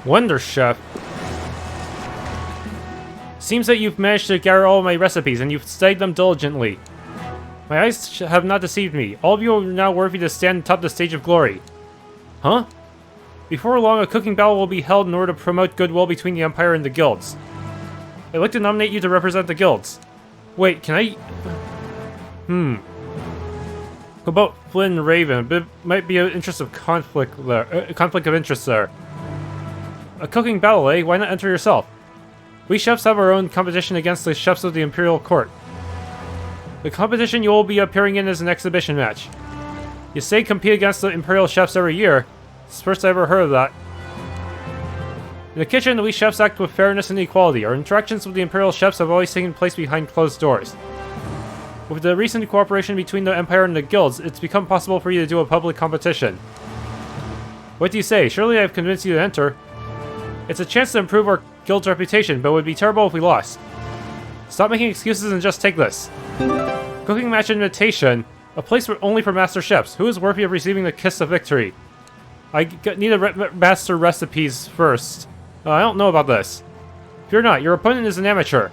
Wonder Chef. Seems that you've managed to gather all of my recipes, and you've studied them diligently. My eyes have not deceived me. All of you are now worthy to stand atop the stage of glory. Huh? Before long, a cooking battle will be held in order to promote goodwill between the Empire and the guilds. I'd like to nominate you to represent the guilds. Wait, can I... How about Flynn and Raven? It might be an interest of conflict there. Conflict of interest there. A cooking battle, eh? Why not enter yourself? We chefs have our own competition against the chefs of the Imperial Court. The competition you will be appearing in is an exhibition match. You say compete against the Imperial chefs every year. It's the first I ever heard of that. In the kitchen, we chefs act with fairness and equality. Our interactions with the Imperial chefs have always taken place behind closed doors. With the recent cooperation between the Empire and the guilds, it's become possible for you to do a public competition. What do you say? Surely I've convinced you to enter. It's a chance to improve our guild's reputation, but it would be terrible if we lost. Stop making excuses and just take this. Cooking match invitation. A place only for master chefs. Who is worthy of receiving the kiss of victory? I need to master recipes first. I don't know about this. Fear not, your opponent is an amateur.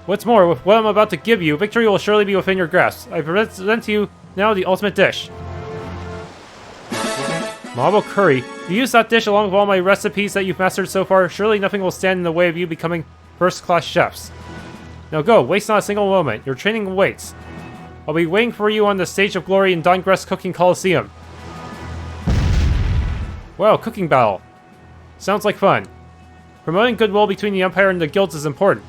What's more, with what I'm about to give you, victory will surely be within your grasp. I present to you now the ultimate dish. Marble curry. You use that dish along with all my recipes that you've mastered so far. Surely nothing will stand in the way of you becoming first-class chefs. Now go, waste not a single moment. Your training awaits. I'll be waiting for you on the stage of glory in Dahngrest Cooking Coliseum. Wow, cooking battle. Sounds like fun. Promoting goodwill between the Empire and the guilds is important.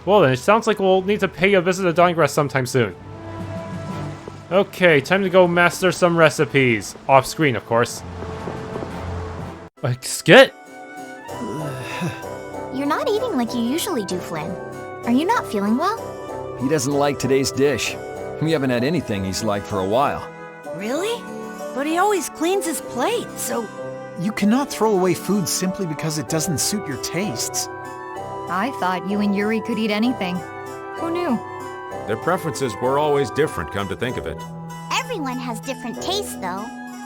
Well then, it sounds like we'll need to pay a visit to Dahngrest sometime soon. Okay, time to go master some recipes. Off screen, of course. A skit? You're not eating like you usually do, Flynn. Are you not feeling well? He doesn't like today's dish. We haven't had anything he's liked for a while. Really? But he always cleans his plate, so... You cannot throw away food simply because it doesn't suit your tastes. I thought you and Yuri could eat anything. Who knew? Their preferences were always different, come to think of it. Everyone has different tastes, though.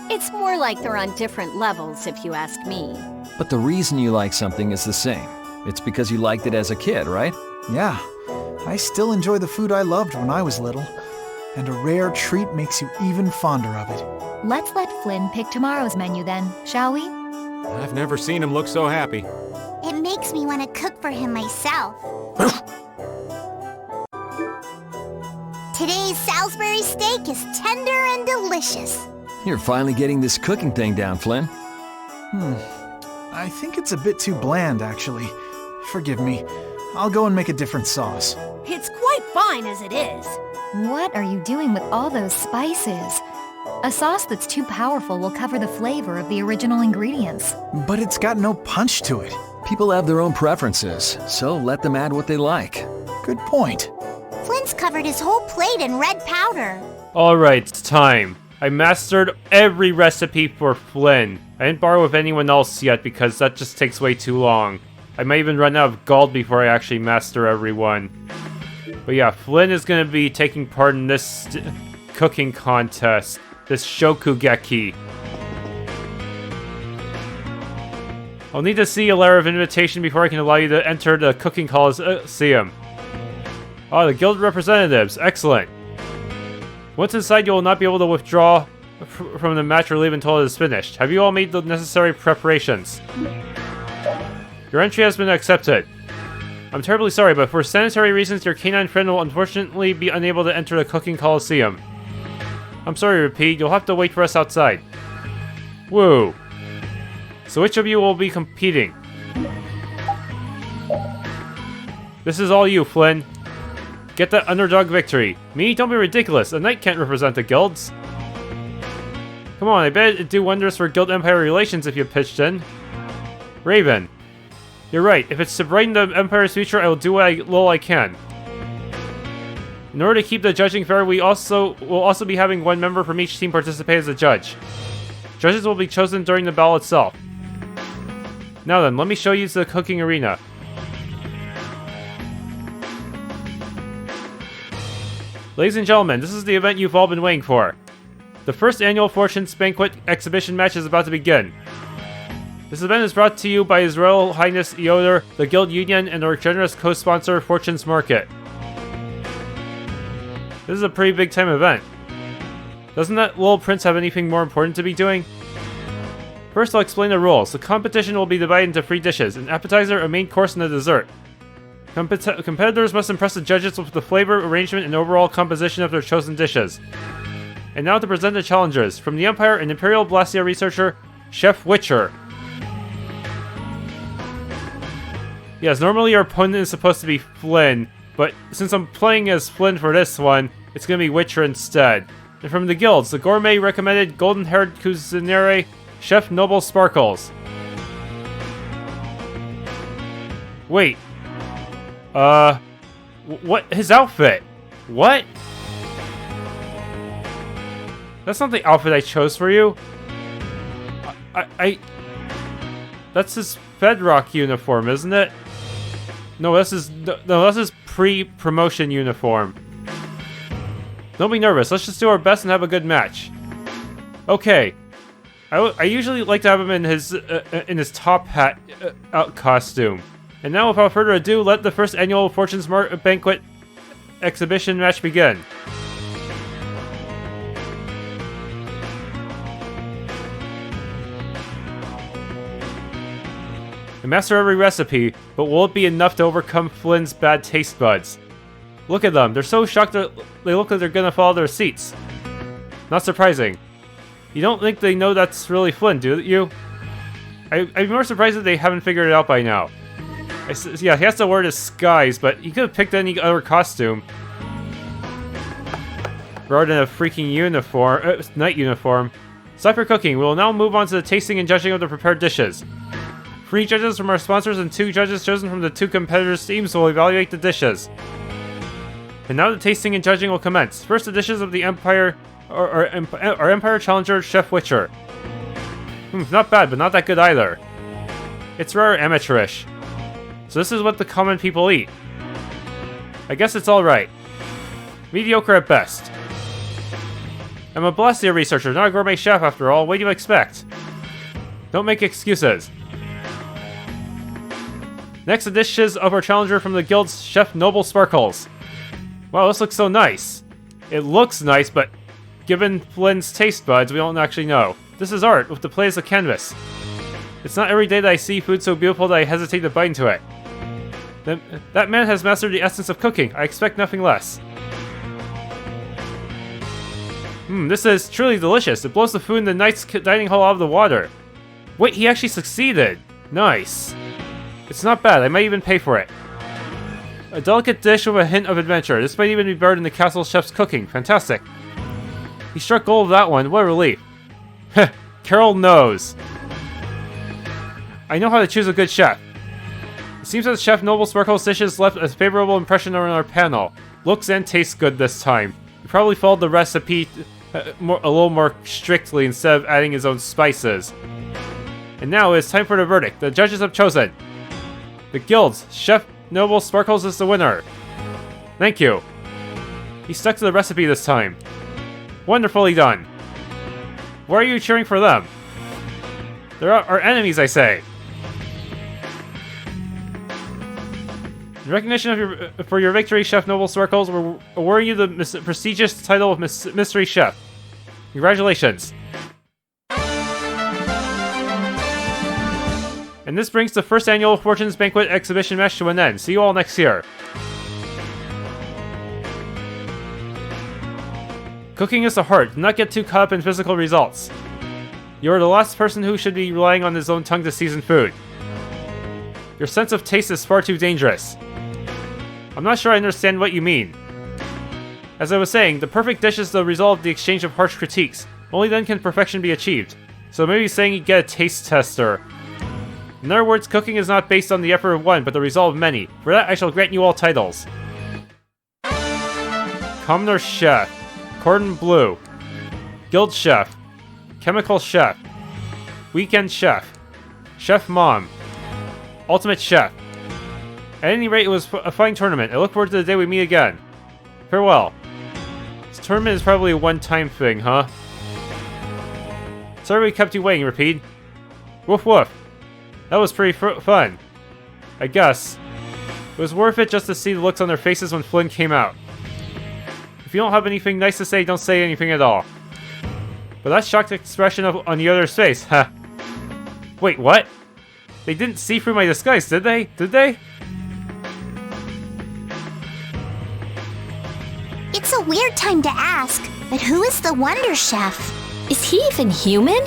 It's more like they're on different levels, if you ask me. But the reason you like something is the same. It's because you liked it as a kid, right? Yeah, I still enjoy the food I loved when I was little. And a rare treat makes you even fonder of it. Let's let Flynn pick tomorrow's menu then, shall we? I've never seen him look so happy. It makes me want to cook for him myself. Today's Salisbury steak is tender and delicious. You're finally getting this cooking thing down, Flynn. I think it's a bit too bland, actually. Forgive me. I'll go and make a different sauce. It's quite fine as it is. What are you doing with all those spices? A sauce that's too powerful will cover the flavor of the original ingredients. But it's got no punch to it. People have their own preferences, so let them add what they like. Good point. Flynn's covered his whole plate in red powder. Alright, it's time. I mastered every recipe for Flynn. I didn't borrow with anyone else yet because that just takes way too long. I might even run out of gold before I actually master everyone. But yeah, Flynn is going to be taking part in this cooking contest. This Shokugeki. I'll need to see a letter of invitation before I can allow you to enter the cooking coliseum. Oh, the guild representatives. Excellent. Once inside, you will not be able to withdraw from the match or leave until it is finished. Have you all made the necessary preparations? Your entry has been accepted. I'm terribly sorry, but for sanitary reasons, your canine friend will unfortunately be unable to enter the cooking coliseum. I'm sorry, Repeat. You'll have to wait for us outside. Woo. So which of you will be competing? This is all you, Flynn. Get that underdog victory. Me? Don't be ridiculous. A knight can't represent the guilds. Come on, I bet it'd do wonders for guild-empire relations if you pitched in. Raven. You're right. If it's to brighten the Empire's future, I will do what little I can. In order to keep the judging fair, we will also be having one member from each team participate as a judge. Judges will be chosen during the battle itself. Now then, let me show you the cooking arena. Ladies and gentlemen, this is the event you've all been waiting for. The first annual Fortune's Banquet exhibition match is about to begin. This event is brought to you by His Royal Highness Eoder, the Guild Union, and our generous co-sponsor, Fortune's Market. This is a pretty big time event. Doesn't that little prince have anything more important to be doing? First, I'll explain the rules. The competition will be divided into 3 dishes, an appetizer, a main course, and a dessert. Competitors must impress the judges with the flavor, arrangement, and overall composition of their chosen dishes. And now to present the challengers. From the Empire, an Imperial Blastia researcher, Chef Witcher. Yes, normally your opponent is supposed to be Flynn, but since I'm playing as Flynn for this one, it's gonna be Witcher instead. And from the guilds, the gourmet recommended golden-haired cuisiniere, Chef Noble Sparkles. Wait. What? His outfit? What? That's not the outfit I chose for you. That's his Bedrock uniform, isn't it? No, this is pre-promotion uniform. Don't be nervous. Let's just do our best and have a good match. Okay. I usually like to have him in his top hat out costume. And now, without further ado, let the first annual Fortune's Banquet exhibition match begin. I master every recipe, but will it be enough to overcome Flynn's bad taste buds? Look at them. They're so shocked that they look like they're gonna follow their seats. Not surprising. You don't think they know that's really Flynn, do you? I'd be more surprised if they haven't figured it out by now. Yeah, he has to wear this guise, but he could have picked any other costume. Rather than a freaking uniform, night uniform. Stop your cooking. We will now move on to the tasting and judging of the prepared dishes. 3 judges from our sponsors and 2 judges chosen from the 2 competitors' teams will evaluate the dishes. And now the tasting and judging will commence. First, the dishes of the Empire, our Empire Challenger, Chef Witcher. Not bad, but not that good either. It's rare amateurish. So this is what the common people eat. I guess it's alright. Mediocre at best. I'm a Blastia researcher, not a gourmet chef after all. What do you expect? Don't make excuses. Next, the dishes of our challenger from the guild's Chef Noble Sparkles. Wow, this looks so nice. It looks nice, but given Flynn's taste buds, we don't actually know. This is art, with the plate as a canvas. It's not every day that I see food so beautiful that I hesitate to bite into it. That man has mastered the essence of cooking. I expect nothing less. This is truly delicious. It blows the food in the night's dining hall out of the water. Wait, he actually succeeded. Nice. It's not bad. I might even pay for it. A delicate dish with a hint of adventure. This might even be better than the castle chef's cooking. Fantastic. He struck gold with that one. What a relief. Heh, Carol knows. I know how to choose a good chef. It seems that Chef Noble Sparkle's dishes left a favorable impression on our panel. Looks and tastes good this time. He probably followed the recipe a little more strictly instead of adding his own spices. And now it's time for the verdict. The judges have chosen. The guild's Chef Noble Sparkles is the winner. Thank you. He stuck to the recipe this time. Wonderfully done. Why are you cheering for them? They're our enemies, I say. In recognition for your victory, Chef Noble Sparkles, we're awarding you the prestigious title of Mystery Chef. Congratulations. And this brings the first annual Fortune's Banquet exhibition match to an end. See you all next year. Cooking is the heart. Do not get too caught up in physical results. You are the last person who should be relying on his own tongue to season food. Your sense of taste is far too dangerous. I'm not sure I understand what you mean. As I was saying, the perfect dish is the result of the exchange of harsh critiques. Only then can perfection be achieved. So maybe saying you get a taste tester. In other words, cooking is not based on the effort of one, but the result of many. For that, I shall grant you all titles. Commoner Chef. Cordon Bleu. Guild Chef. Chemical Chef. Weekend Chef. Chef Mom. Ultimate Chef. At any rate, it was a fine tournament. I look forward to the day we meet again. Farewell. This tournament is probably a one-time thing, huh? Sorry we kept you waiting, Repeat. Woof woof. That was pretty fun. I guess. It was worth it just to see the looks on their faces when Flynn came out. If you don't have anything nice to say, don't say anything at all. But that shocked expression on the other's face, huh? Wait, what? They didn't see through my disguise, did they? Did they? It's a weird time to ask, but who is the Wonder Chef? Is he even human?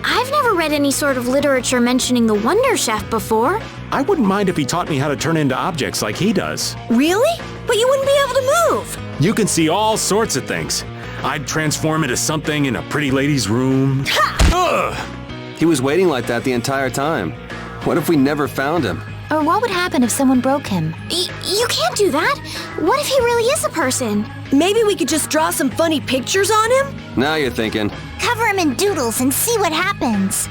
I've never read any sort of literature mentioning the Wonder Chef before. I wouldn't mind if he taught me how to turn into objects like he does. Really? But you wouldn't be able to move. You can see all sorts of things. I'd transform into something in a pretty lady's room. He was waiting like that the entire time. What if we never found him? Or what would happen if someone broke him? You can't do that. What if he really is a person? Maybe we could just draw some funny pictures on him? Now you're thinking. Cover him in doodles and see what happens.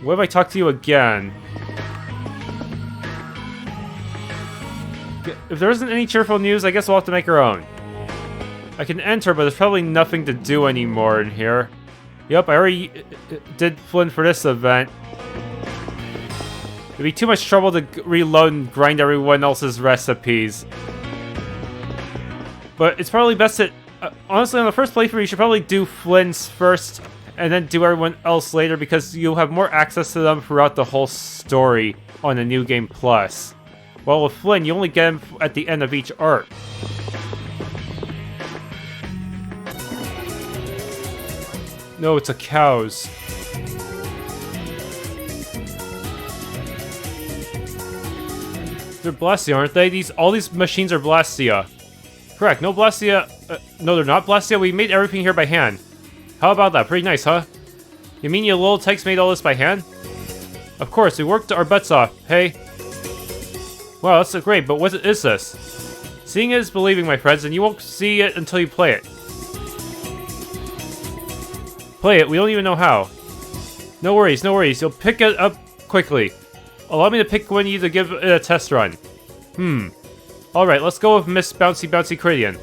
What if I talk to you again? If there isn't any cheerful news, I guess we'll have to make our own. I can enter, but there's probably nothing to do anymore in here. Yep, I already did Flynn for this event. It'd be too much trouble to reload and grind everyone else's recipes. But it's probably best that... honestly, on the first playthrough, you should probably do Flynn's first, and then do everyone else later, because you'll have more access to them throughout the whole story on the New Game Plus. Well, with Flynn, you only get him at the end of each arc. No, it's a cow's. They're Blastia, aren't they? All these machines are Blastia. Correct, no Blastia... no, they're not Blastia. We made everything here by hand. How about that? Pretty nice, huh? You mean you little tykes made all this by hand? Of course, we worked our butts off. Hey. Wow, that's so great, but what is this? Seeing is believing, my friends, and you won't see it until you play it. Play it, we don't even know how. No worries, you'll pick it up quickly. Allow me to pick one of you to give it a test run. Alright, let's go with Miss Bouncy Critian.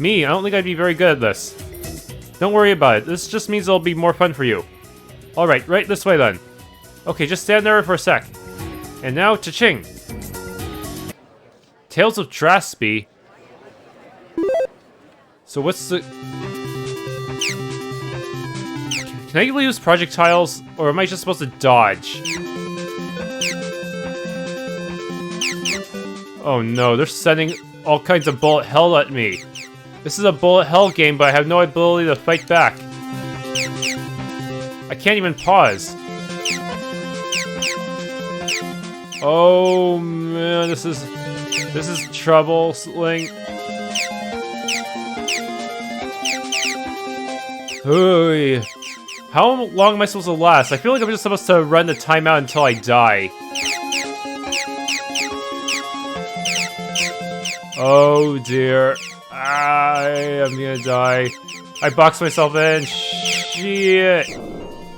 Me, I don't think I'd be very good at this. Don't worry about it, this just means it'll be more fun for you. Alright, right this way then. Okay, just stand there for a sec. And now, cha-ching! Tales of Draspi. So what's the... Can I use projectiles, or am I just supposed to dodge? Oh no, they're sending all kinds of bullet hell at me. This is a bullet hell game, but I have no ability to fight back. I can't even pause. Oh man, this is troubling. Hey. How long am I supposed to last? I feel like I'm just supposed to run the timeout until I die. Oh dear. I am gonna die. I boxed myself in. Shit.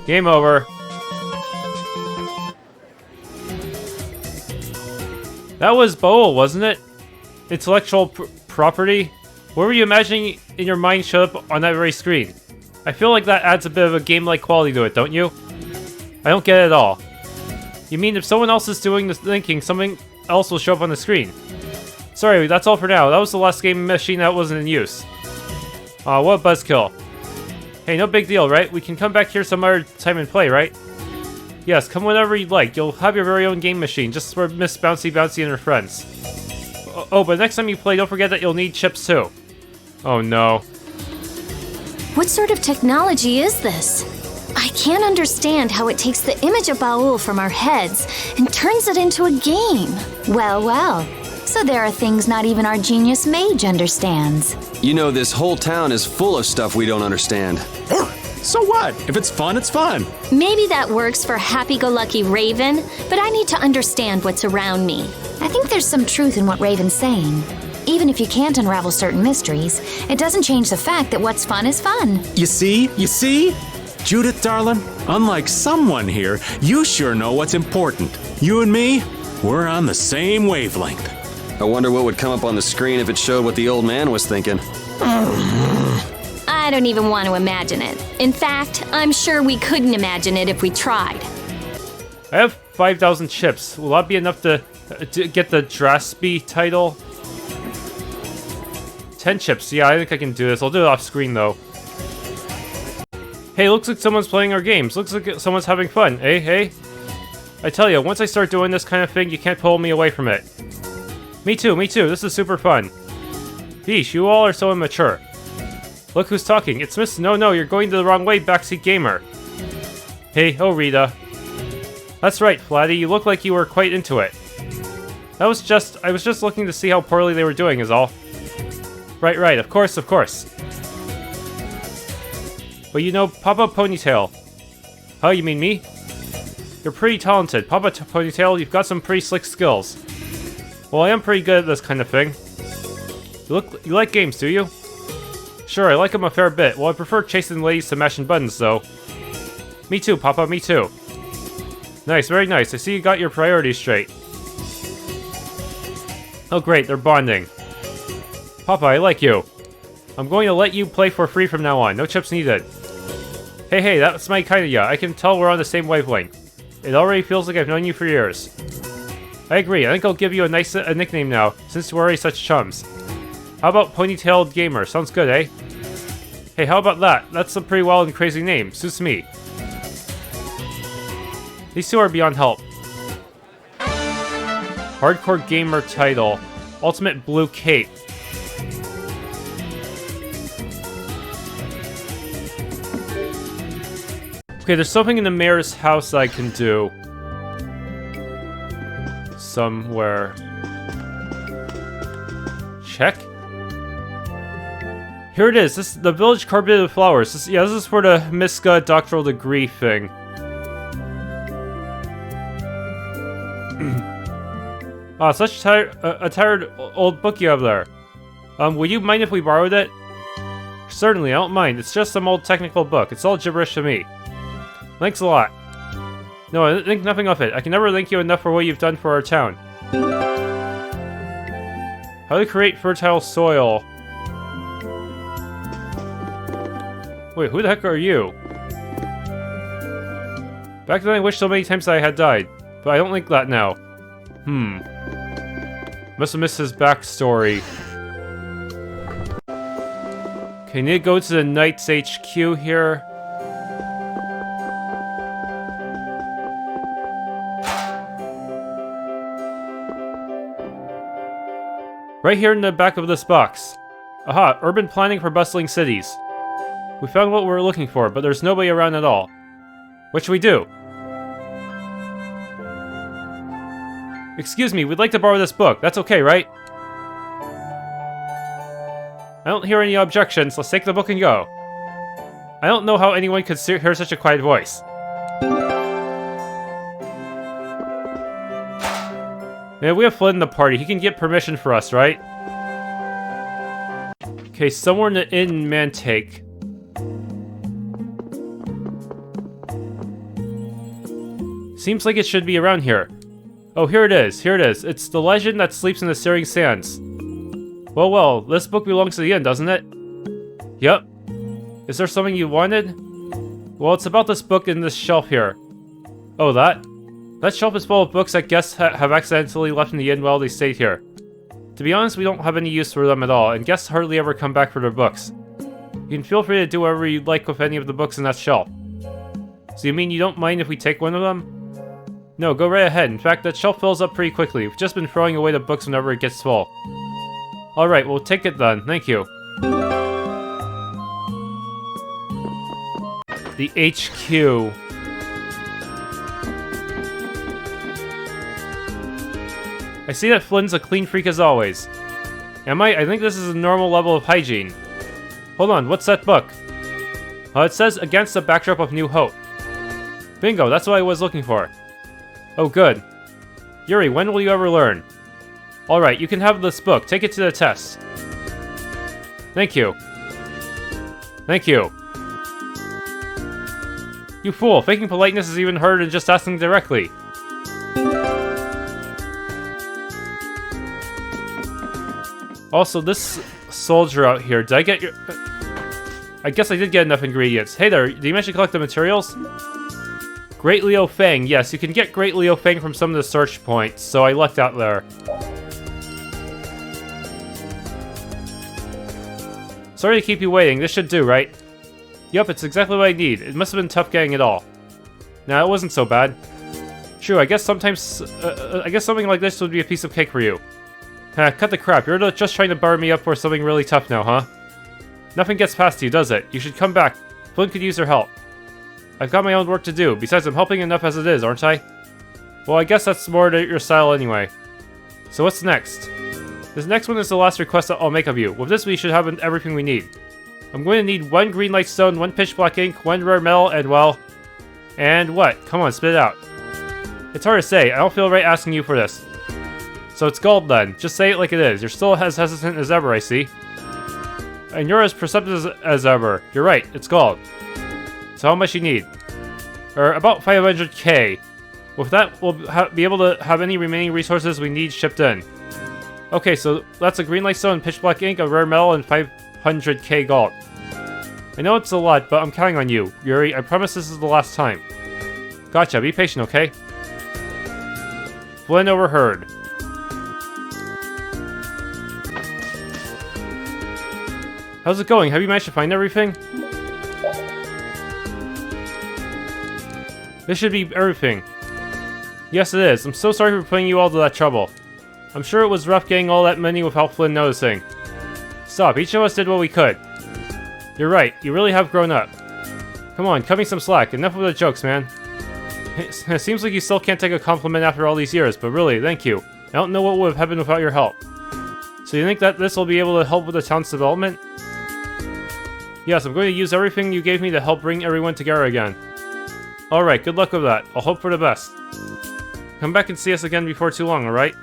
Game over. That was Bowl, wasn't it? Intellectual property? What were you imagining in your mind showed up on that very screen? I feel like that adds a bit of a game-like quality to it, don't you? I don't get it at all. You mean if someone else is doing the thinking, something else will show up on the screen? Sorry, that's all for now. That was the last game machine that wasn't in use. Aw, what a buzzkill. Hey, no big deal, right? We can come back here some other time and play, right? Yes, come whenever you'd like. You'll have your very own game machine, just for Miss Bouncy and her friends. Oh, but next time you play, don't forget that you'll need chips too. Oh no. What sort of technology is this? I can't understand how it takes the image of Baul from our heads and turns it into a game. Well, well. So there are things not even our genius mage understands. You know, this whole town is full of stuff we don't understand. So what? If it's fun, it's fun. Maybe that works for happy-go-lucky Raven, but I need to understand what's around me. I think there's some truth in what Raven's saying. Even if you can't unravel certain mysteries, it doesn't change the fact that what's fun is fun. You see? Judith, darling, unlike someone here, you sure know what's important. You and me, we're on the same wavelength. I wonder what would come up on the screen if it showed what the old man was thinking. I don't even want to imagine it. In fact, I'm sure we couldn't imagine it if we tried. I have 5,000 chips. Will that be enough to get the Draspi title? 10 chips. Yeah, I think I can do this. I'll do it off screen though. Hey, looks like someone's playing our games. Looks like someone's having fun. Hey? I tell you, once I start doing this kind of thing, you can't pull me away from it. Me too. This is super fun. Beesh, you all are so immature. Look who's talking. It's Miss... No, you're going the wrong way, backseat gamer. Hey, oh Rita. That's right, Flatty, you look like you were quite into it. I was just looking to see how poorly they were doing is all. Right, of course. But you know, Papa Ponytail. Oh, you mean me? You're pretty talented. Papa Ponytail, you've got some pretty slick skills. Well, I am pretty good at this kind of thing. You like games, do you? Sure, I like them a fair bit. Well, I prefer chasing ladies to mashing buttons, though. Me too, Papa, me too. Nice, very nice. I see you got your priorities straight. Oh great, they're bonding. Papa, I like you. I'm going to let you play for free from now on. No chips needed. Hey, that's my kind of ya. I can tell we're on the same wavelength. It already feels like I've known you for years. I agree. I think I'll give you a nickname now, since we're already such chums. How about Ponytailed Gamer? Sounds good, eh? Hey, how about that? That's a pretty wild and crazy name. Suits me. These two are beyond help. Hardcore Gamer title. Ultimate Blue Cape. Okay, there's something in the mayor's house I can do. Somewhere. Check. Here it is. This the village carpeted with flowers. This is for the Miska doctoral degree thing. Such a tired old book you have there. Would you mind if we borrowed it? Certainly, I don't mind. It's just some old technical book. It's all gibberish to me. Thanks a lot. No, I think nothing of it. I can never thank you enough for what you've done for our town. How to create fertile soil. Wait, who the heck are you? Back then I wished so many times that I had died, but I don't think that now. Must have missed his backstory. Okay, need to go to the Knights HQ here. Right here in the back of this box. Aha, urban planning for bustling cities. We found what we were looking for, but there's nobody around at all. What should we do? Excuse me, we'd like to borrow this book. That's okay, right? I don't hear any objections. Let's take the book and go. I don't know how anyone could hear such a quiet voice. Yeah, we have Flynn in the party. He can get permission for us, right? Okay, somewhere in the inn Mantake. Seems like it should be around here. Oh, here it is. It's the legend that sleeps in the searing sands. Well, this book belongs to the inn, doesn't it? Yep. Is there something you wanted? Well, it's about this book in this shelf here. Oh, that? That shelf is full of books that guests have accidentally left in the inn while they stayed here. To be honest, we don't have any use for them at all, and guests hardly ever come back for their books. You can feel free to do whatever you'd like with any of the books in that shelf. So you mean you don't mind if we take one of them? No, go right ahead. In fact, that shelf fills up pretty quickly. We've just been throwing away the books whenever it gets full. Alright, we'll take it then. Thank you. The HQ. I see that Flynn's a clean freak as always. Am I? I think this is a normal level of hygiene. Hold on, what's that book? It says Against the Backdrop of New Hope. Bingo, that's what I was looking for. Oh, good. Yuri, when will you ever learn? Alright, you can have this book. Take it to the test. Thank you. Thank you. You fool, faking politeness is even harder than just asking directly. Also, this soldier out here, did I get your... I guess I did get enough ingredients. Hey there, did you manage to collect the materials? Great Leo Fang. Yes, you can get Great Leo Fang from some of the search points, so I lucked out there. Sorry to keep you waiting. This should do, right? Yup, it's exactly what I need. It must have been tough getting it all. Nah, it wasn't so bad. True, I guess sometimes... I guess something like this would be a piece of cake for you. Cut the crap. You're just trying to bar me up for something really tough now, huh? Nothing gets past you, does it? You should come back. Flynn could use your help. I've got my own work to do. Besides, I'm helping enough as it is, aren't I? Well, I guess that's more to your style anyway. So what's next? This next one is the last request that I'll make of you. With this, we should have everything we need. I'm going to need 1 green light stone, 1 pitch black ink, 1 rare metal, and well... And what? Come on, spit it out. It's hard to say. I don't feel right asking you for this. So it's gold then. Just say it like it is. You're still as hesitant as ever, I see. And you're as perceptive as ever. You're right, it's gold. So how much you need? About 500k. With that, we'll be able to have any remaining resources we need shipped in. Okay, so that's a green light stone, pitch black ink, a rare metal, and 500k gold. I know it's a lot, but I'm counting on you, Yuri. I promise this is the last time. Gotcha, be patient, okay? Flynn overheard. How's it going? Have you managed to find everything? This should be everything. Yes, it is. I'm so sorry for putting you all to that trouble. I'm sure it was rough getting all that money without Flynn noticing. Stop, each of us did what we could. You're right, you really have grown up. Come on, cut me some slack. Enough of the jokes, man. It seems like you still can't take a compliment after all these years, but really, thank you. I don't know what would have happened without your help. So you think that this will be able to help with the town's development? Yes, I'm going to use everything you gave me to help bring everyone together again. Alright, good luck with that. I'll hope for the best. Come back and see us again before too long, alright?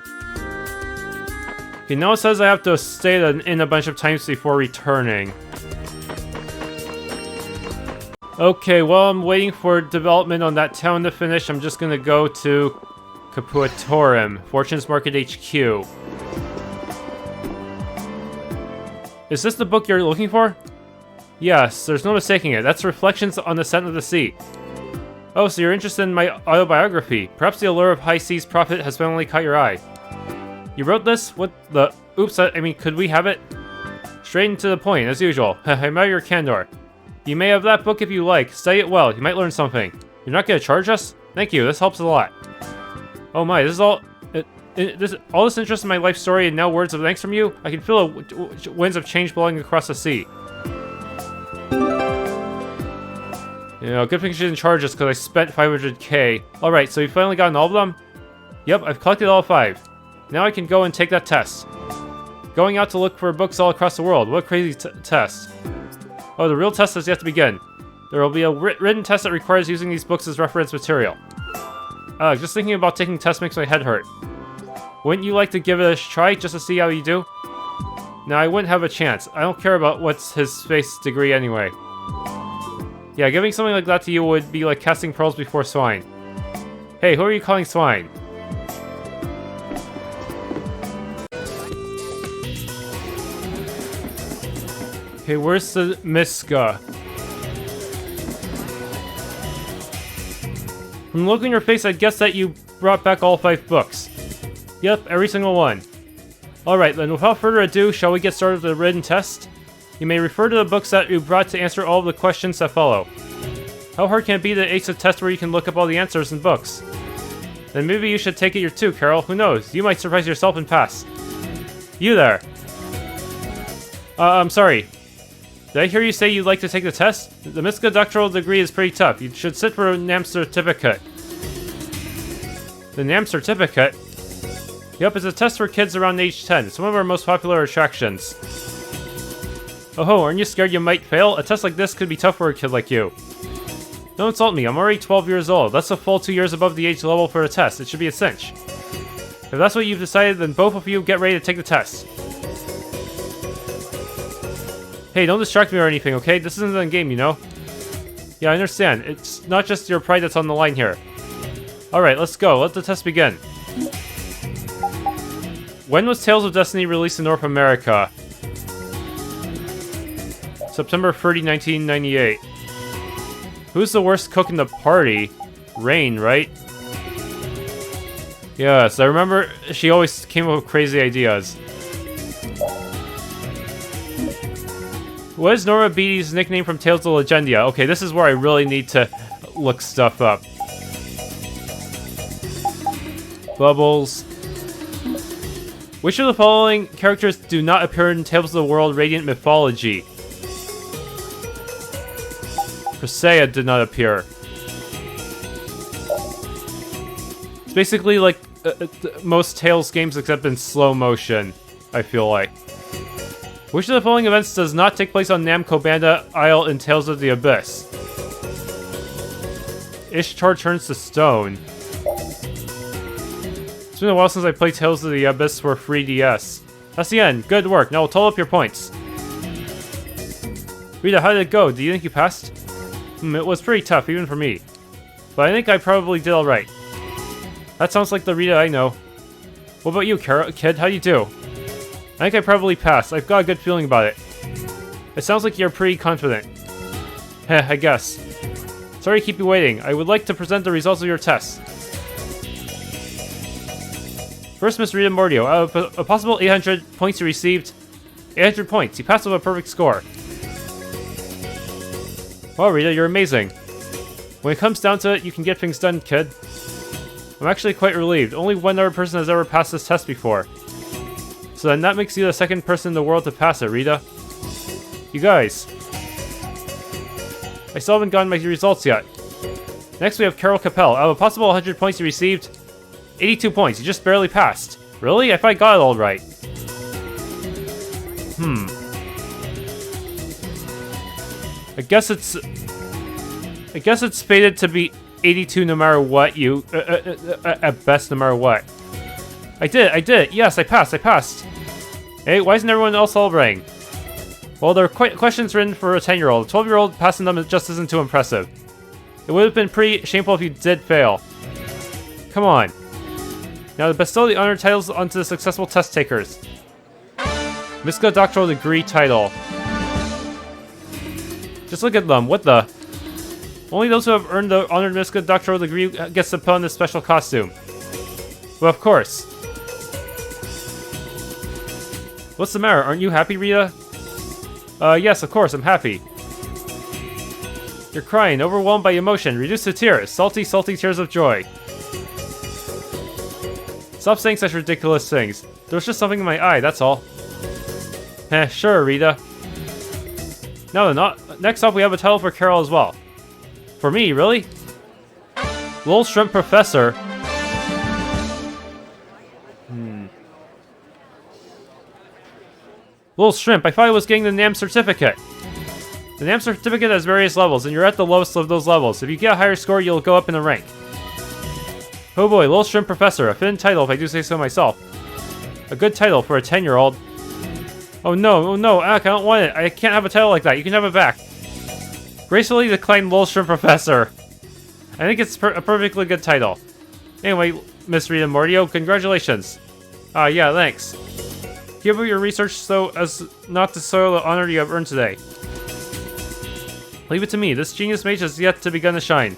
Okay, now it says I have to stay in a bunch of times before returning. Okay, while I'm waiting for development on that town to finish, I'm just gonna go to Capuatorum, Fortune's Market HQ. Is this the book you're looking for? Yes, there's no mistaking it. That's Reflections on the Scent of the Sea. Oh, so you're interested in my autobiography. Perhaps the allure of high seas profit has finally caught your eye. You wrote this? What the... Oops, I mean, could we have it? Straight and to the point, as usual. I admire your candor. You may have that book if you like. Study it well. You might learn something. You're not going to charge us? Thank you, this helps a lot. Oh my, this is all... all this interest in my life story and now words of thanks from you? I can feel the winds of change blowing across the sea. You know, good thing she didn't charge us because I spent 500k. Alright, so you finally gotten all of them? Yep, I've collected all 5. Now I can go and take that test. Going out to look for books all across the world. What a crazy test. Oh, the real test has yet to begin. There will be a written test that requires using these books as reference material. Just thinking about taking tests makes my head hurt. Wouldn't you like to give it a try just to see how you do? No, I wouldn't have a chance. I don't care about what's his space degree anyway. Yeah, giving something like that to you would be like casting pearls before swine. Hey, who are you calling swine? Okay, where's the Miska? From the look on your face, I'd guess that you brought back all 5 books. Yep, every single one. Alright, then without further ado, shall we get started with the written test? You may refer to the books that you brought to answer all of the questions that follow. How hard can it be to ace a test where you can look up all the answers in books? Then maybe you should take it too, Carol. Who knows? You might surprise yourself and pass. You there. I'm sorry. Did I hear you say you'd like to take the test? The Miska doctoral degree is pretty tough. You should sit for a NAM certificate. The NAM certificate? Yep, it's a test for kids around age 10. It's one of our most popular attractions. Oh ho, aren't you scared you might fail? A test like this could be tough for a kid like you. Don't insult me, I'm already 12 years old. That's a full 2 years above the age level for the test. It should be a cinch. If that's what you've decided, then both of you get ready to take the test. Hey, don't distract me or anything, okay? This isn't a game, you know? Yeah, I understand. It's not just your pride that's on the line here. Alright, let's go. Let the test begin. When was Tales of Destiny released in North America? September 30, 1998. Who's the worst cook in the party? Rain, right? Yes, I remember she always came up with crazy ideas. What is Nora Beatty's nickname from Tales of Legendia? Okay, this is where I really need to look stuff up. Bubbles. Which of the following characters do not appear in Tales of the World Radiant Mythology? Presea did not appear. It's basically like most Tales games except in slow motion, I feel like. Which of the following events does not take place on Namco Bandai Isle in Tales of the Abyss? Ishtar turns to stone. It's been a while since I played Tales of the Abyss for 3DS. That's the end. Good work. Now we'll total up your points. Rita, how did it go? Do you think you passed? It was pretty tough, even for me. But I think I probably did alright. That sounds like the Rita I know. What about you, kid? How do you do? I think I probably passed. I've got a good feeling about it. It sounds like you're pretty confident. Heh, I guess. Sorry to keep you waiting. I would like to present the results of your tests. First, Miss Rita Mordio. Out of a possible 800 points you received, 800 points. You passed with a perfect score. Wow, Rita, you're amazing. When it comes down to it, you can get things done, kid. I'm actually quite relieved. Only one other person has ever passed this test before. So then that makes you the second person in the world to pass it, Rita. You guys. I still haven't gotten my results yet. Next we have Carol Capel. Out of a possible 100 points you received, 82 points. You just barely passed. Really? I thought I got it all right. I guess it's fated to be 82 no matter what you... at best, no matter what. I did it. Yes, I passed. Hey, why isn't everyone else celebrating? Well, there are questions written for a 10-year-old. A 12-year-old passing them just isn't too impressive. It would have been pretty shameful if you did fail. Come on. Now to bestow the honor titles onto the successful test takers. Miska Doctoral Degree title. Just look at them. What the? Only those who have earned the honored Miska Doctoral Degree gets to put on this special costume. Well, of course. What's the matter? Aren't you happy, Rita? Yes, of course, I'm happy. You're crying, overwhelmed by emotion. Reduced to tears. Salty, salty tears of joy. Stop saying such ridiculous things. There was just something in my eye, that's all. Heh, sure, Rita. Now then, next up we have a title for Carol as well. For me, really? Lowell Shrimp Professor. Lowell Shrimp, I thought I was getting the NAM certificate. The NAM certificate has various levels, and you're at the lowest of those levels. If you get a higher score, you'll go up in the rank. Oh boy, Lowell Shrimp Professor, a fitting title if I do say so myself. A good title for a 10-year-old. Oh no, Ak, I don't want it. I can't have a title like that. You can have it back. Gracefully decline Lowell Shrimp Professor. I think it's a perfectly good title. Anyway, Miss Rita Mordio, congratulations. Yeah, thanks. Give up your research so as not to soil the honor you have earned today. Leave it to me. This genius mage has yet to begin to shine.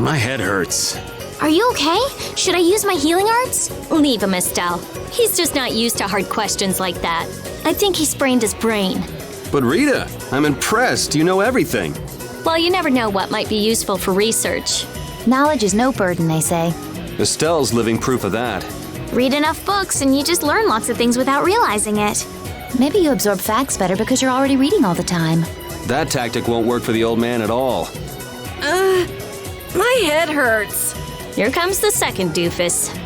My head hurts. Are you okay? Should I use my healing arts? Leave him, Estelle. He's just not used to hard questions like that. I think he sprained his brain. But Rita, I'm impressed. You know everything. Well, you never know what might be useful for research. Knowledge is no burden, they say. Estelle's living proof of that. Read enough books and you just learn lots of things without realizing it. Maybe you absorb facts better because you're already reading all the time. That tactic won't work for the old man at all. My head hurts. Here comes the second doofus.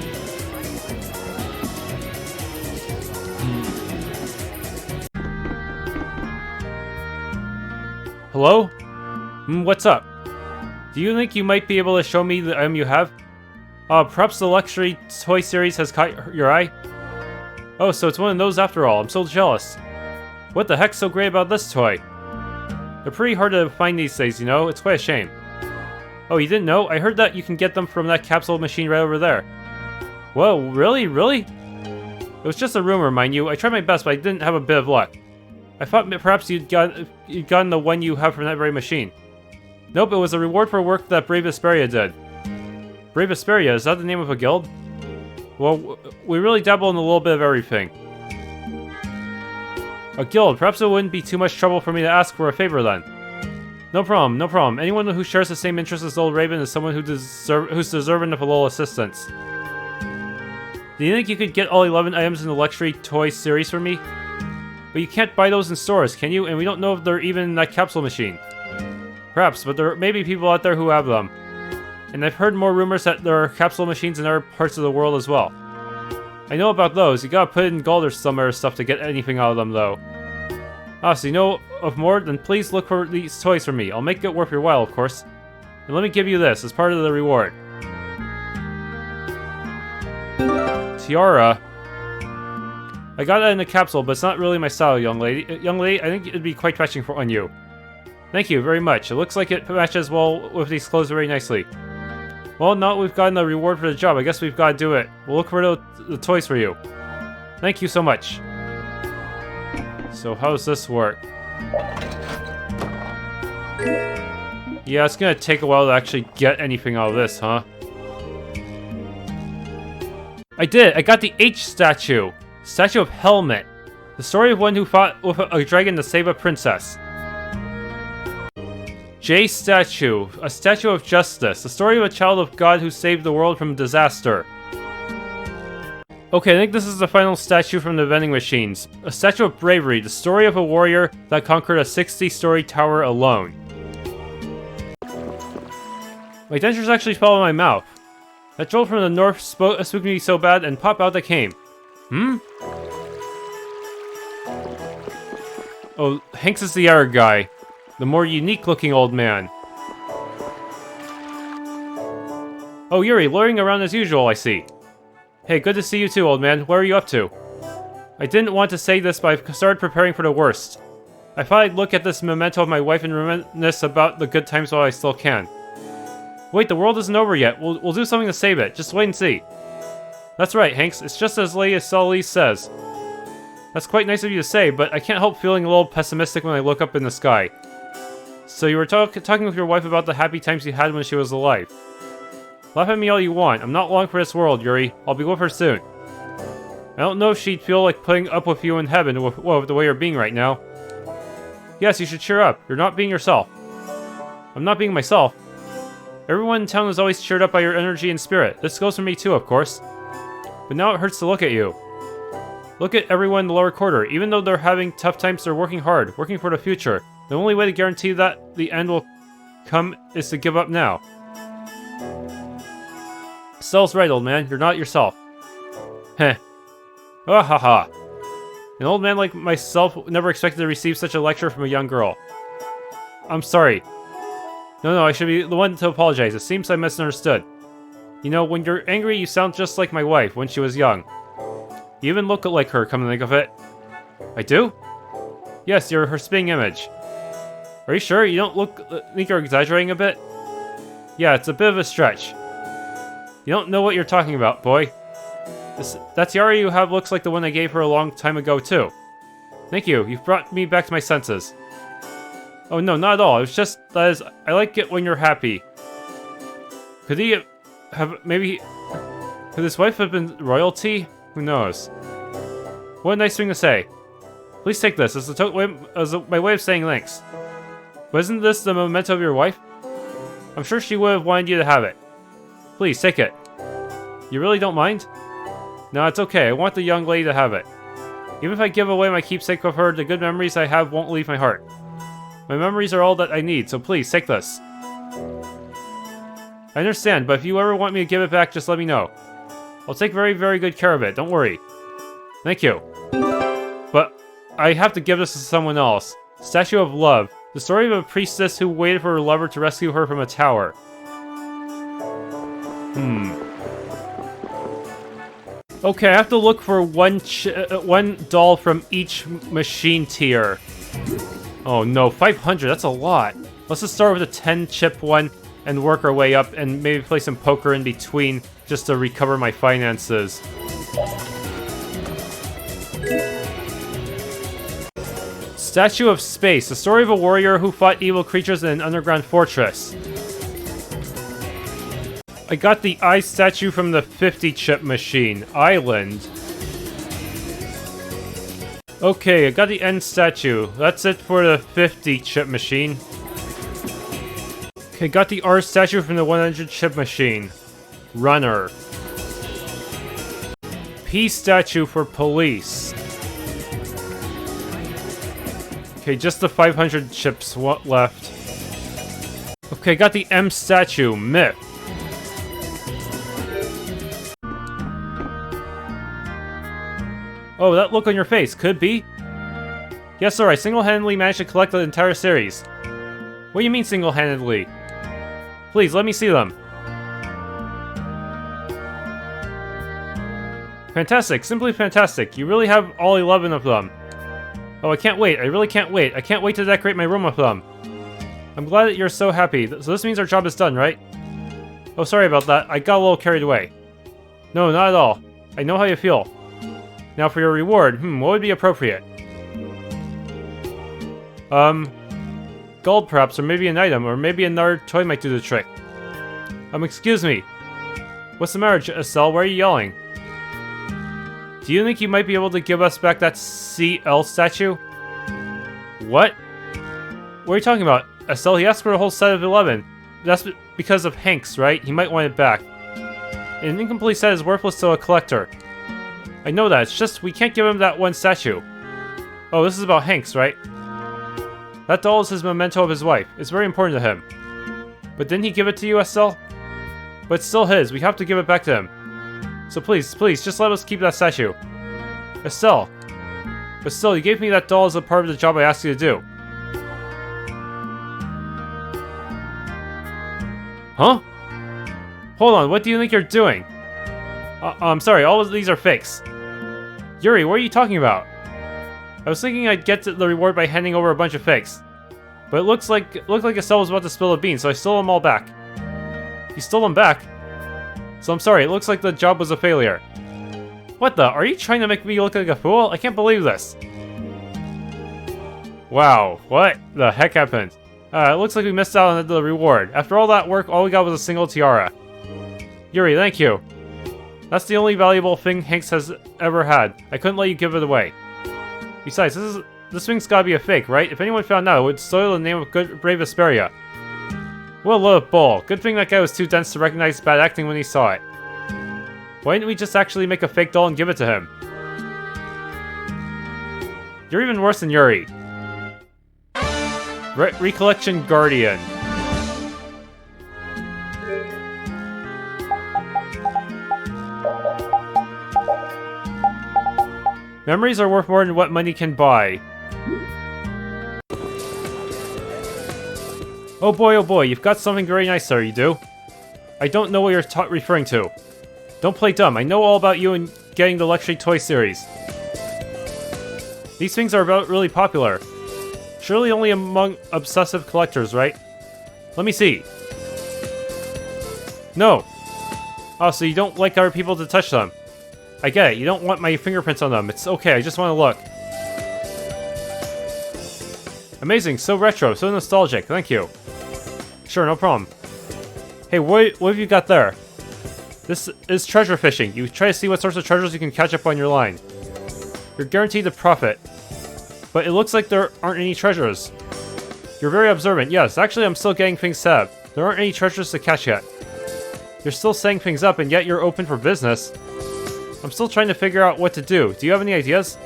Hello? What's up? Do you think you might be able to show me the item you have? Perhaps the luxury toy series has caught your eye? Oh, so it's one of those after all. I'm so jealous. What the heck's so great about this toy? They're pretty hard to find these days, you know? It's quite a shame. Oh, you didn't know? I heard that you can get them from that capsule machine right over there. Whoa, really? Really? It was just a rumor, mind you. I tried my best, but I didn't have a bit of luck. I thought perhaps you'd gotten the one you have from that very machine. Nope, it was a reward for work that Brave Vesperia did. Brave Vesperia, is that the name of a guild? Well, we really dabble in a little bit of everything. A guild, perhaps it wouldn't be too much trouble for me to ask for a favor then. No problem, no problem. Anyone who shares the same interests as Old Raven is someone who's deserving of a little assistance. Do you think you could get all 11 items in the luxury toy series for me? But you can't buy those in stores, can you? And we don't know if they're even in that capsule machine. Perhaps, but there may be people out there who have them. And I've heard more rumors that there are capsule machines in other parts of the world as well. I know about those. You gotta put it in gold or some other stuff to get anything out of them, though. Ah, so you know of more? Then please look for these toys for me. I'll make it worth your while, of course. And let me give you this as part of the reward. Tiara. I got that in a capsule, but it's not really my style, young lady. I think it'd be quite fetching on you. Thank you very much. It looks like it matches well with these clothes very nicely. Well, now that we've gotten the reward for the job, I guess we've got to do it. We'll look for the toys for you. Thank you so much. So how does this work? Yeah, it's gonna take a while to actually get anything out of this, huh? I did! I got the H statue! Statue of Helmet. The story of one who fought with a dragon to save a princess. J statue. A statue of justice. The story of a child of God who saved the world from disaster. Okay, I think this is the final statue from the vending machines. A statue of bravery. The story of a warrior that conquered a 60-story tower alone. My dentures actually fell in my mouth. That troll from the north spooked me so bad, and pop out they came. Hmm? Oh, Hanks is the other guy. The more unique-looking old man. Oh, Yuri, loitering around as usual, I see. Hey, good to see you too, old man. What are you up to? I didn't want to say this, but I've started preparing for the worst. I thought I'd look at this memento of my wife and reminisce about the good times while I still can. Wait, the world isn't over yet. We'll do something to save it. Just wait and see. That's right, Hanks. It's just as late as Sully says. That's quite nice of you to say, but I can't help feeling a little pessimistic when I look up in the sky. So you were talking with your wife about the happy times you had when she was alive. Laugh at me all you want. I'm not long for this world, Yuri. I'll be with her soon. I don't know if she'd feel like putting up with you in heaven with the way you're being right now. Yes, you should cheer up. You're not being yourself. I'm not being myself. Everyone in town is always cheered up by your energy and spirit. This goes for me too, of course. But now it hurts to look at you. Look at everyone in the lower quarter. Even though they're having tough times, they're working hard, working for the future. The only way to guarantee that the end will come is to give up now. Stell's right, old man. You're not yourself. Heh. Ah ha ha. An old man like myself never expected to receive such a lecture from a young girl. I'm sorry. No, I should be the one to apologize. It seems I misunderstood. You know, when you're angry, you sound just like my wife when she was young. You even look like her, come to think of it. I do? Yes, you're her spitting image. Are you sure? You don't think you're exaggerating a bit? Yeah, it's a bit of a stretch. You don't know what you're talking about, boy. That tiara you have looks like the one I gave her a long time ago, too. Thank you. You've brought me back to my senses. Oh, no, not at all. It's just that I like it when you're happy. Could he have... maybe... could his wife have been royalty? Who knows? What a nice thing to say. Please take this as my way of saying thanks. But isn't this the memento of your wife? I'm sure she would have wanted you to have it. Please, take it. You really don't mind? No, it's okay. I want the young lady to have it. Even if I give away my keepsake of her, the good memories I have won't leave my heart. My memories are all that I need, so please, take this. I understand, but if you ever want me to give it back, just let me know. I'll take very, very good care of it, don't worry. Thank you. But I have to give this to someone else. Statue of Love. The story of a priestess who waited for her lover to rescue her from a tower. Okay, I have to look for one doll from each machine tier. Oh no, 500, that's a lot. Let's just start with a 10-chip one and work our way up and maybe play some poker in between just to recover my finances. Statue of Space, the story of a warrior who fought evil creatures in an underground fortress. I got the eye statue from the 50-chip machine. Island. Okay, I got the end statue. That's it for the 50-chip machine. Okay, got the R statue from the 100-chip machine. Runner. P statue for police. Okay, just the 500 chips left. Okay, got the M statue. Myth. Oh, that look on your face. Could be? Yes, sir, I single-handedly managed to collect the entire series. What do you mean single-handedly? Please, let me see them. Fantastic, simply fantastic. You really have all 11 of them. Oh, I can't wait. I really can't wait. I can't wait to decorate my room with them. I'm glad that you're so happy. So this means our job is done, right? Oh, sorry about that. I got a little carried away. No, not at all. I know how you feel. Now for your reward, what would be appropriate? Gold perhaps, or maybe an item, or maybe another toy might do the trick. Excuse me. What's the matter, Estelle? Why are you yelling? Do you think you might be able to give us back that CL statue? What? What are you talking about? Estelle, he asked for a whole set of 11. That's because of Hanks, right? He might want it back. An incomplete set is worthless to a collector. I know that, it's just we can't give him that one statue. Oh, this is about Hanks, right? That doll is his memento of his wife. It's very important to him. But didn't he give it to you, Estelle? But it's still his. We have to give it back to him. So please, please, just let us keep that statue. Estelle. But still, you gave me that doll as a part of the job I asked you to do. Huh? Hold on, what do you think you're doing? I'm sorry, all of these are fakes. Yuri, what are you talking about? I was thinking I'd get to the reward by handing over a bunch of fakes. But it looked like Estelle was about to spill a bean, so I stole them all back. You stole them back? So I'm sorry, it looks like the job was a failure. What the? Are you trying to make me look like a fool? I can't believe this. Wow, what the heck happened? It looks like we missed out on the reward. After all that work, all we got was a single tiara. Yuri, thank you. That's the only valuable thing Hanks has ever had. I couldn't let you give it away. Besides, this thing's gotta be a fake, right? If anyone found out, it would soil the name of brave Vesperia. What a load of bull. Good thing that guy was too dense to recognize bad acting when he saw it. Why didn't we just actually make a fake doll and give it to him? You're even worse than Yuri. Recollection Guardian. Memories are worth more than what money can buy. Oh boy, you've got something very nice there, you do. I don't know what you're referring to. Don't play dumb, I know all about you and getting the luxury toy series. These things are really popular. Surely only among obsessive collectors, right? Let me see. No. Oh, so you don't like other people to touch them. I get it, you don't want my fingerprints on them. It's okay, I just want to look. Amazing, so retro, so nostalgic, thank you. Sure, no problem. Hey, what have you got there? This is treasure fishing. You try to see what sorts of treasures you can catch up on your line. You're guaranteed to profit. But it looks like there aren't any treasures. You're very observant. Yes, actually I'm still getting things set up. There aren't any treasures to catch yet. You're still setting things up and yet you're open for business. I'm still trying to figure out what to do. Do you have any ideas?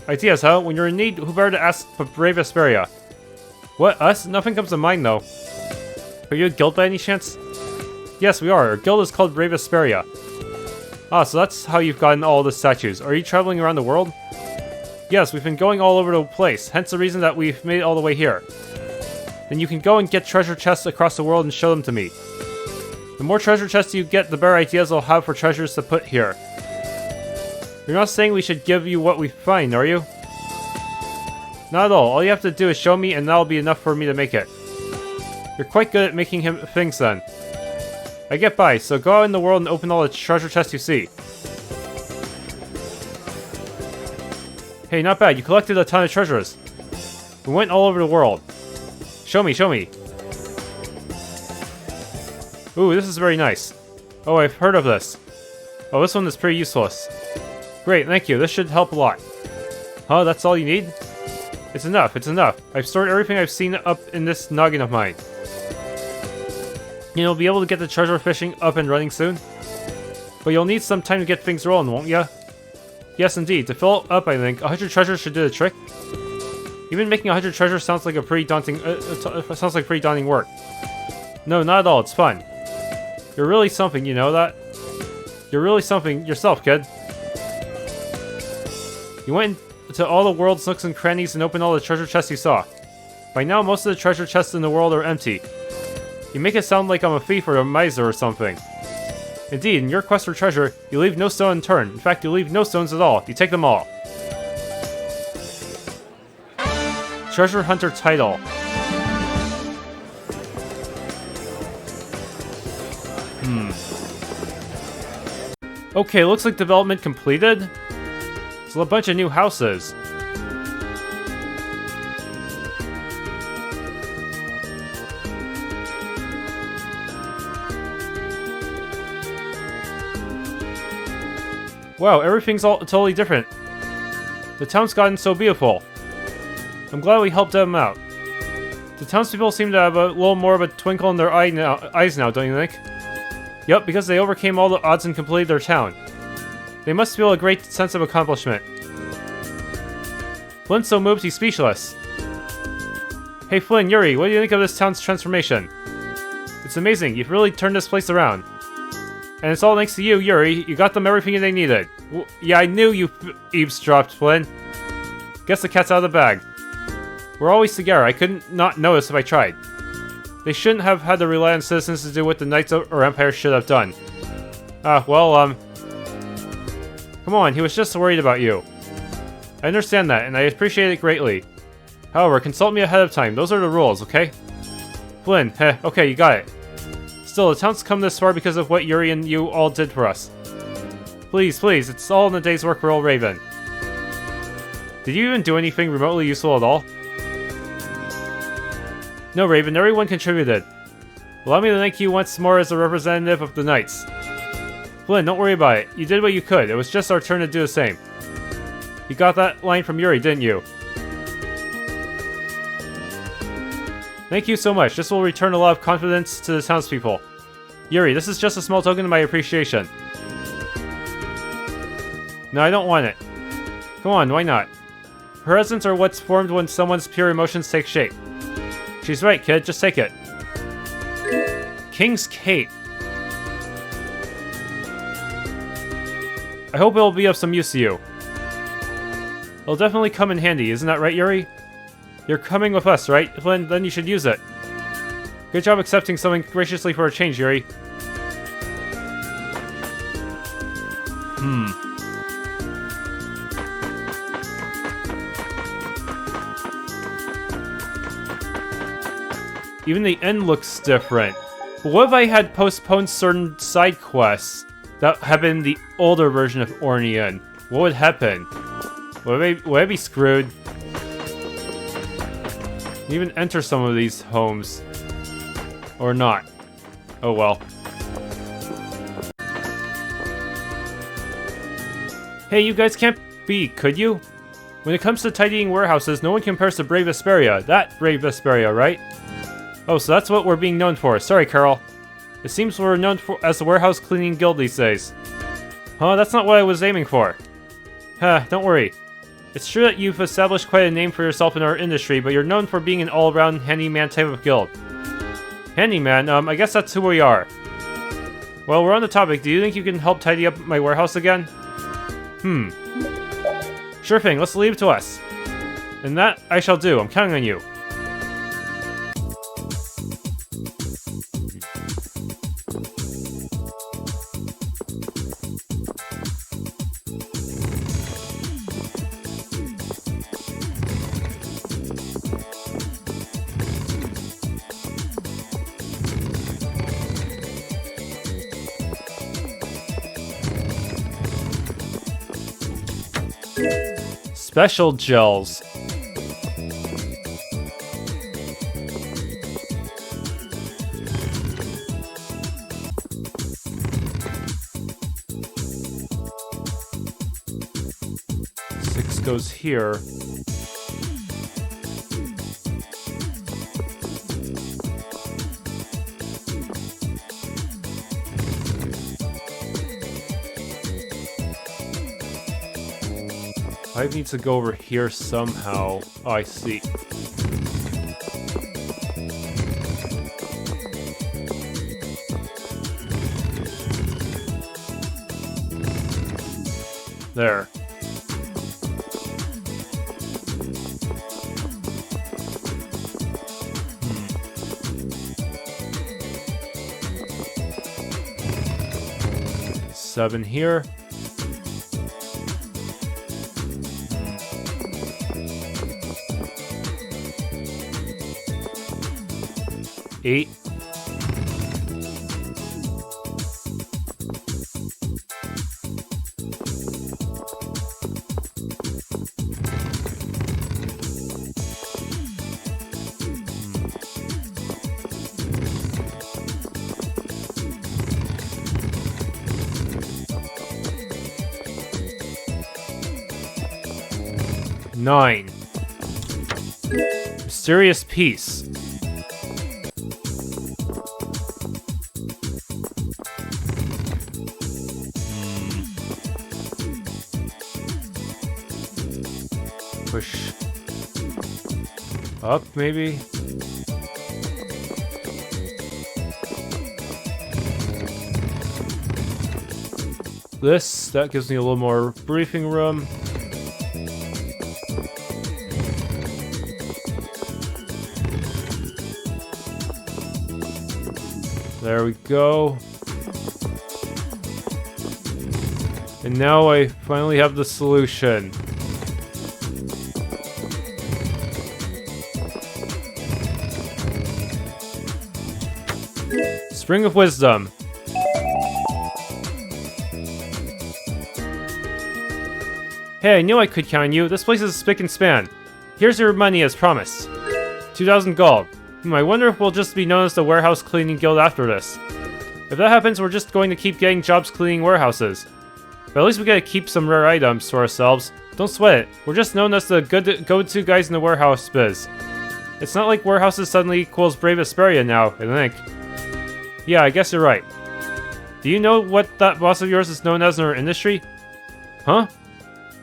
Ideas, huh? When you're in need, who better to ask but brave Vesperia? What, us? Nothing comes to mind, though. Are you a guild by any chance? Yes, we are. Our guild is called Brave Vesperia. Ah, so that's how you've gotten all the statues. Are you traveling around the world? Yes, we've been going all over the place, hence the reason that we've made it all the way here. Then you can go and get treasure chests across the world and show them to me. The more treasure chests you get, the better ideas I'll have for treasures to put here. You're not saying we should give you what we find, are you? Not at all. All you have to do is show me and that'll be enough for me to make it. You're quite good at making things then. I get by, so go out in the world and open all the treasure chests you see. Hey, not bad. You collected a ton of treasures. We went all over the world. Show me, show me. Ooh, this is very nice. Oh, I've heard of this. Oh, this one is pretty useless. Great, thank you. This should help a lot. Huh, that's all you need? It's enough, it's enough. I've stored everything I've seen up in this noggin of mine. You'll be able to get the treasure fishing up and running soon. But you'll need some time to get things rolling, won't ya? Yes, indeed. To fill it up, I think 100 treasures should do the trick. Even making 100 treasures sounds like a pretty daunting. Sounds like pretty daunting work. No, not at all. It's fun. You're really something, you know that? You're really something yourself, kid. You went into all the world's nooks and crannies and opened all the treasure chests you saw. By now, most of the treasure chests in the world are empty. You make it sound like I'm a thief or a miser or something. Indeed, in your quest for treasure, you leave no stone unturned. In fact, you leave no stones at all. You take them all. Treasure Hunter title. Okay, looks like development completed. There's a bunch of new houses. Wow, everything's all totally different. The town's gotten so beautiful. I'm glad we helped them out. The townspeople seem to have a little more of a twinkle in their eyes now, don't you think? Yup, because they overcame all the odds and completed their town. They must feel a great sense of accomplishment. Flynn's so moved he's speechless. Hey Flynn, Yuri, what do you think of this town's transformation? It's amazing, you've really turned this place around. And it's all thanks to you, Yuri. You got them everything they needed. Yeah, I knew you eavesdropped, Flynn. Guess the cat's out of the bag. We're always together. I couldn't not notice if I tried. They shouldn't have had to rely on citizens to do what the Knights or Empire should have done. Well, come on, he was just worried about you. I understand that, and I appreciate it greatly. However, consult me ahead of time. Those are the rules, okay? Flynn, okay, you got it. Still, the town's come this far because of what Yuri and you all did for us. Please, please, it's all in the day's work for old Raven. Did you even do anything remotely useful at all? No, Raven, everyone contributed. Allow me to thank you once more as a representative of the Knights. Flynn, don't worry about it. You did what you could. It was just our turn to do the same. You got that line from Yuri, didn't you? Thank you so much. This will return a lot of confidence to the townspeople. Yuri, this is just a small token of my appreciation. No, I don't want it. Come on, why not? Presents are what's formed when someone's pure emotions take shape. She's right, kid. Just take it. King's Cape. I hope it'll be of some use to you. It'll definitely come in handy, isn't that right, Yuri? You're coming with us, right? Flynn, then you should use it. Good job accepting something graciously for a change, Yuri. Even the end looks different. But what if I had postponed certain side quests that have been the older version of Aurnion? What would happen? Would I be screwed? Even enter some of these homes. Or not. Oh well. Hey, you guys can't be, could you? When it comes to tidying warehouses, no one compares to Brave Vesperia. That Brave Vesperia, right? Oh, so that's what we're being known for. Sorry, Carol. It seems we're known as the warehouse cleaning guild these days. Huh, that's not what I was aiming for. Don't worry. It's true that you've established quite a name for yourself in our industry, but you're known for being an all-around handyman type of guild. Handyman? I guess that's who we are. Well, we're on the topic. Do you think you can help tidy up my warehouse again? Sure thing, let's leave it to us. And that I shall do. I'm counting on you. Special gels. goes here. I need to go over here somehow. Oh, I see. There. Seven here. Eight. Nine. Mysterious piece. Push up, maybe? That gives me a little more briefing room. There we go. And now I finally have the solution. Spring of Wisdom. Hey, I knew I could count on you. This place is spick and span. Here's your money as promised. 2,000 gold. I wonder if we'll just be known as the Warehouse Cleaning Guild after this. If that happens, we're just going to keep getting jobs cleaning warehouses. But at least we gotta keep some rare items to ourselves. Don't sweat it. We're just known as the good go-to guys in the warehouse biz. It's not like warehouses suddenly equals brave Vesperia now, I think. Yeah, I guess you're right. Do you know what that boss of yours is known as in our industry? Huh?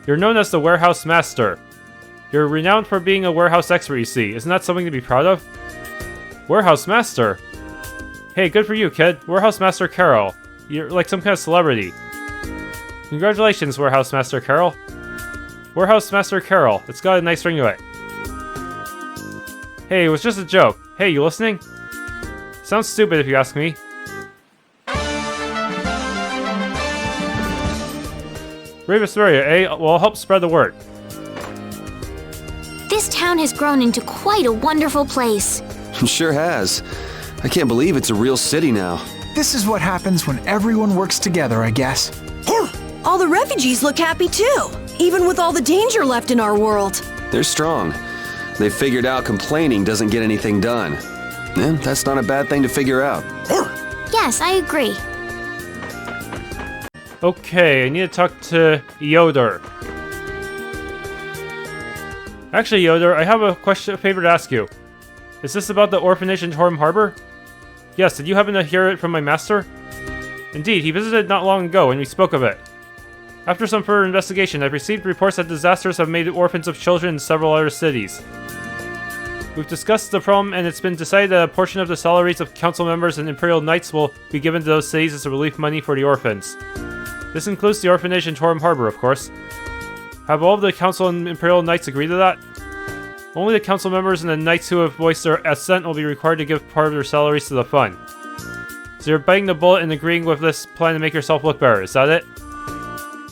You're known as the Warehouse Master. You're renowned for being a warehouse expert, you see. Isn't that something to be proud of? Warehouse Master? Hey, good for you, kid. Warehouse Master Carol. You're like some kind of celebrity. Congratulations, Warehouse Master Carol. Warehouse Master Carol. It's got a nice ring to it. Hey, it was just a joke. Hey, you listening? Sounds stupid if you ask me. Brave Vesperia, eh? Well, I'll help spread the word. This town has grown into quite a wonderful place. Sure has. I can't believe it's a real city now. This is what happens when everyone works together, I guess. All the refugees look happy too, even with all the danger left in our world. They're strong. They figured out complaining doesn't get anything done. And that's not a bad thing to figure out. Yes, I agree. Okay, I need to talk to Yoder. Actually, Yoder, I have a favor to ask you. Is this about the orphanage in Torm Harbor? Yes, did you happen to hear it from my master? Indeed, he visited not long ago and we spoke of it. After some further investigation, I've received reports that disasters have made orphans of children in several other cities. We've discussed the problem and it's been decided that a portion of the salaries of council members and Imperial Knights will be given to those cities as a relief money for the orphans. This includes the orphanage in Torm Harbor, of course. Have all of the council and Imperial Knights agreed to that? Only the council members and the knights who have voiced their assent will be required to give part of their salaries to the fund. So you're biting the bullet and agreeing with this plan to make yourself look better, is that it?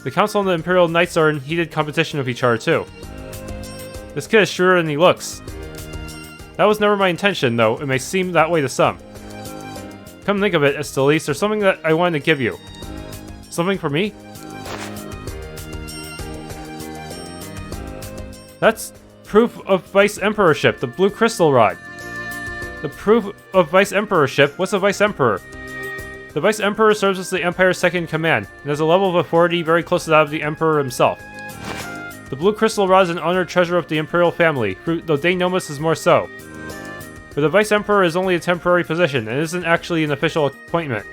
The council and the Imperial Knights are in heated competition with each other too. This kid is shrewder than he looks. That was never my intention, though. It may seem that way to some. Come think of it, Estelis, there's something that I wanted to give you. Something for me? That's proof of Vice Emperorship, the blue crystal rod. The proof of Vice Emperorship? What's a Vice Emperor? The Vice Emperor serves as the Empire's second in command, and has a level of authority very close to that of the Emperor himself. The blue crystal rod is an honored treasure of the Imperial family, though Dahngrest is more so. But the Vice Emperor is only a temporary position, and isn't actually an official appointment.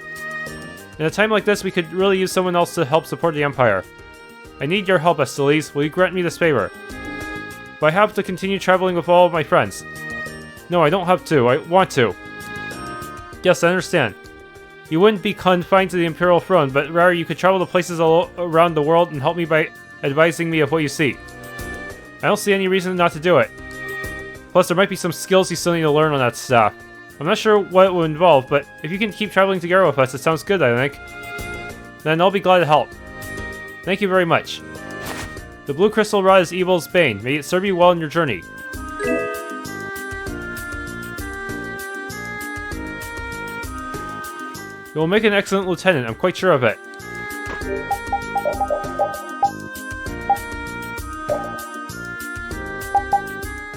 In a time like this, we could really use someone else to help support the Empire. I need your help, Esteles. Will you grant me this favor? But I have to continue traveling with all of my friends. No, I don't have to. I want to. Yes, I understand. You wouldn't be confined to the Imperial throne, but rather you could travel to places all around the world and help me by advising me of what you see. I don't see any reason not to do it. Plus, there might be some skills you still need to learn on that staff. I'm not sure what it will involve, but if you can keep traveling together with us, it sounds good, I think. Then I'll be glad to help. Thank you very much. The blue crystal rod is evil's bane. May it serve you well in your journey. You will make an excellent lieutenant, I'm quite sure of it.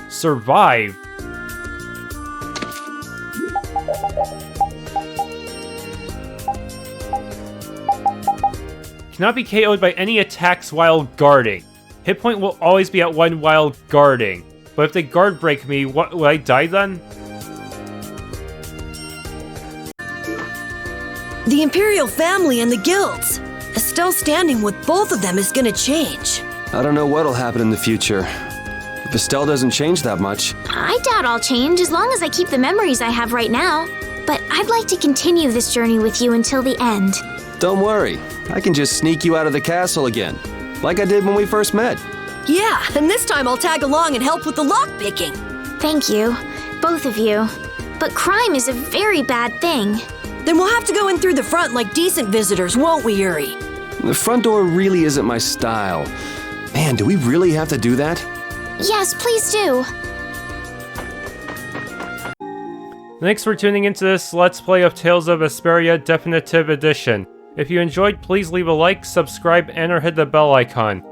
Survive. Cannot be KO'd by any attacks while guarding. Hit point will always be at 1 while guarding. But if they guard break me, will I die then? The Imperial family and the guilds. Estelle's standing with both of them is gonna change. I don't know what'll happen in the future. If Estelle doesn't change that much. I doubt I'll change as long as I keep the memories I have right now. But I'd like to continue this journey with you until the end. Don't worry. I can just sneak you out of the castle again. Like I did when we first met. Yeah, and this time I'll tag along and help with the lockpicking. Thank you, both of you. But crime is a very bad thing. Then we'll have to go in through the front like decent visitors, won't we, Yuri? The front door really isn't my style. Man, do we really have to do that? Yes, please do. Thanks for tuning into this Let's Play of Tales of Vesperia Definitive Edition. If you enjoyed, please leave a like, subscribe, and or hit the bell icon.